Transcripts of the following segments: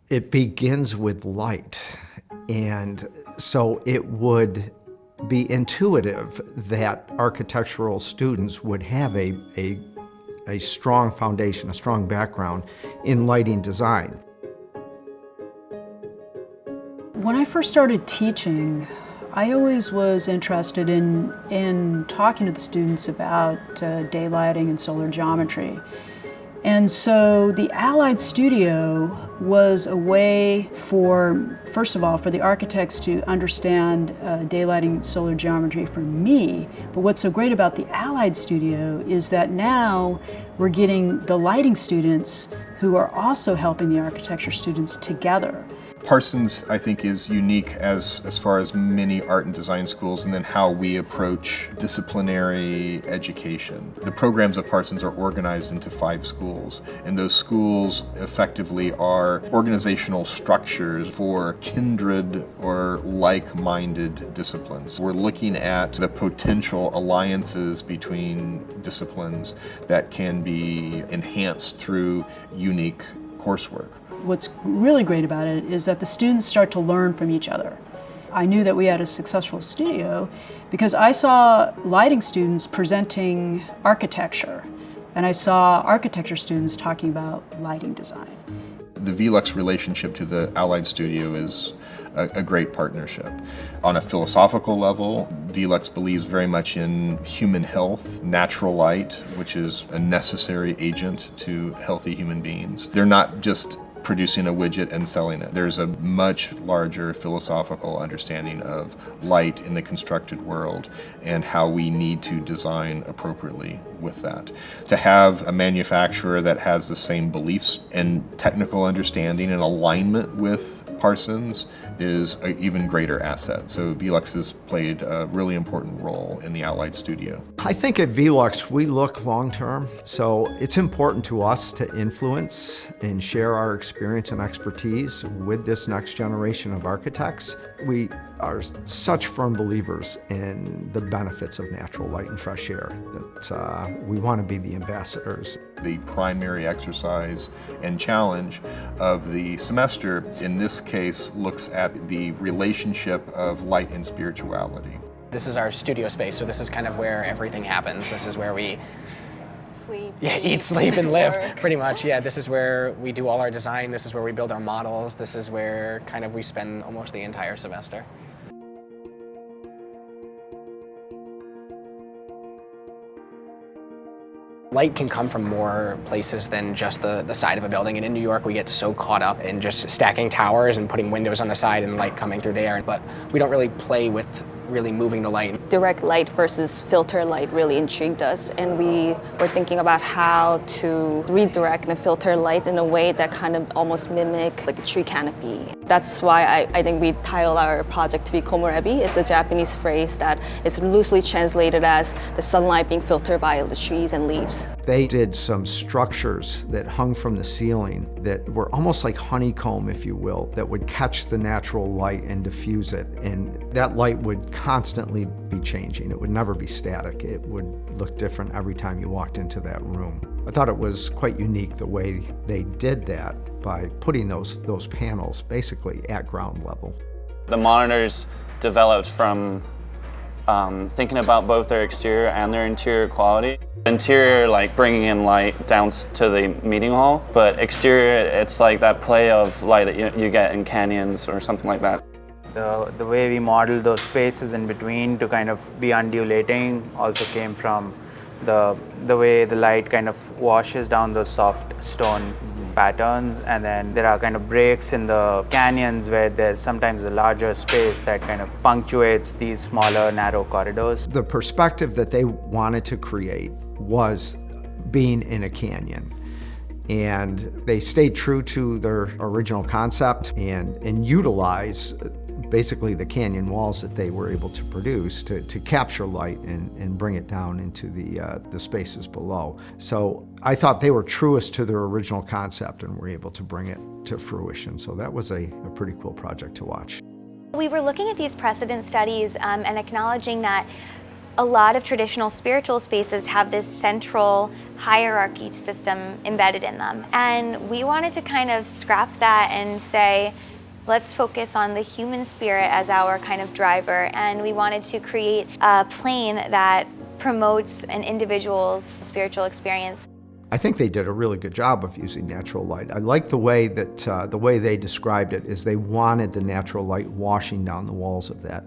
It begins with light, and so it would be intuitive that architectural students would have a strong foundation, a strong background in lighting design. When I first started teaching, I always was interested in talking to the students about daylighting and solar geometry. And so the Allied Studio was a way for, first of all, for the architects to understand daylighting and solar geometry from me. But what's so great about the Allied Studio is that now we're getting the lighting students who are also helping the architecture students together. Parsons, I think, is unique as far as many art and design schools, and then how we approach disciplinary education. The programs of Parsons are organized into 5 schools, and those schools effectively are organizational structures for kindred or like-minded disciplines. We're looking at the potential alliances between disciplines that can be enhanced through unique coursework. What's really great about it is that the students start to learn from each other. I knew that we had a successful studio because I saw lighting students presenting architecture, and I saw architecture students talking about lighting design. The Velux relationship to the Allied Studio is a great partnership. On a philosophical level, Velux believes very much in human health, natural light, which is a necessary agent to healthy human beings. They're not just producing a widget and selling it. There's a much larger philosophical understanding of light in the constructed world and how we need to design appropriately with that. To have a manufacturer that has the same beliefs and technical understanding and alignment with Parsons is an even greater asset. So Velux has played a really important role in the Allied Studio. I think at Velux we look long-term, so it's important to us to influence and share our experience and expertise with this next generation of architects. We are such firm believers in the benefits of natural light and fresh air that we want to be the ambassadors. The primary exercise and challenge of the semester, in this case, looks at the relationship of light and spirituality. This is our studio space, so this is kind of where everything happens. This is where we sleep, eat, sleep, and live, pretty much. Yeah, this is where we do all our design. This is where we build our models. This is where kind of we spend almost the entire semester. Light can come from more places than just the side of a building, and in New York we get so caught up in just stacking towers and putting windows on the side and light coming through there, but we don't really play with really moving the light. Direct light versus filter light really intrigued us, and we were thinking about how to redirect and filter light in a way that kind of almost mimic like a tree canopy. That's why I think we titled our project to be komorebi. It's a Japanese phrase that is loosely translated as the sunlight being filtered by the trees and leaves. They did some structures that hung from the ceiling that were almost like honeycomb, if you will, that would catch the natural light and diffuse it. And that light would constantly be changing. It would never be static. It would look different every time you walked into that room. I thought it was quite unique the way they did that by putting those panels basically at ground level. The monitors developed from thinking about both their exterior and their interior quality. Interior, like bringing in light down to the meeting hall, but exterior, it's like that play of light that you get in canyons or something like that. The way we modeled those spaces in between to kind of be undulating also came from the way the light kind of washes down those soft stone patterns, and then there are kind of breaks in the canyons where there's sometimes a larger space that kind of punctuates these smaller narrow corridors. The perspective that they wanted to create was being in a canyon, and they stayed true to their original concept and utilize basically the canyon walls that they were able to produce to capture light and bring it down into the spaces below. So I thought they were truest to their original concept and were able to bring it to fruition. So that was a pretty cool project to watch. We were looking at these precedent studies and acknowledging that A lot of traditional spiritual spaces have this central hierarchy system embedded in them. And we wanted to kind of scrap that and say, let's focus on the human spirit as our kind of driver. And we wanted to create a plane that promotes an individual's spiritual experience. I think they did a really good job of using natural light. I like the way that the way they described it is they wanted the natural light washing down the walls of that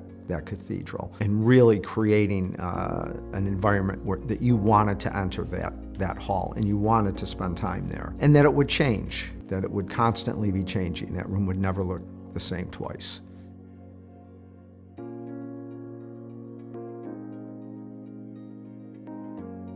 cathedral and really creating an environment that you wanted to enter that hall and you wanted to spend time there, and that it would change, that it would constantly be changing. That room would never look the same twice.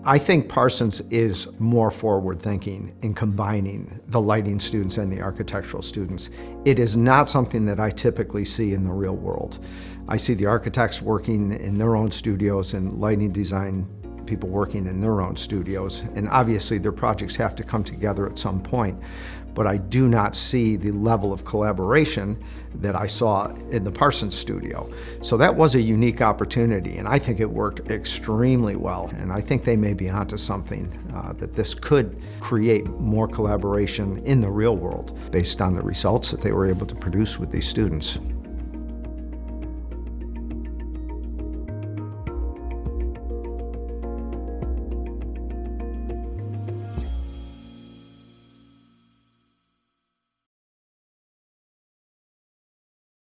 I think Parsons is more forward-thinking in combining the lighting students and the architectural students. It is not something that I typically see in the real world. I see the architects working in their own studios and lighting design people working in their own studios, and obviously their projects have to come together at some point, but I do not see the level of collaboration that I saw in the Parsons studio. So that was a unique opportunity, and I think it worked extremely well, and I think they may be onto something, that this could create more collaboration in the real world based on the results that they were able to produce with these students.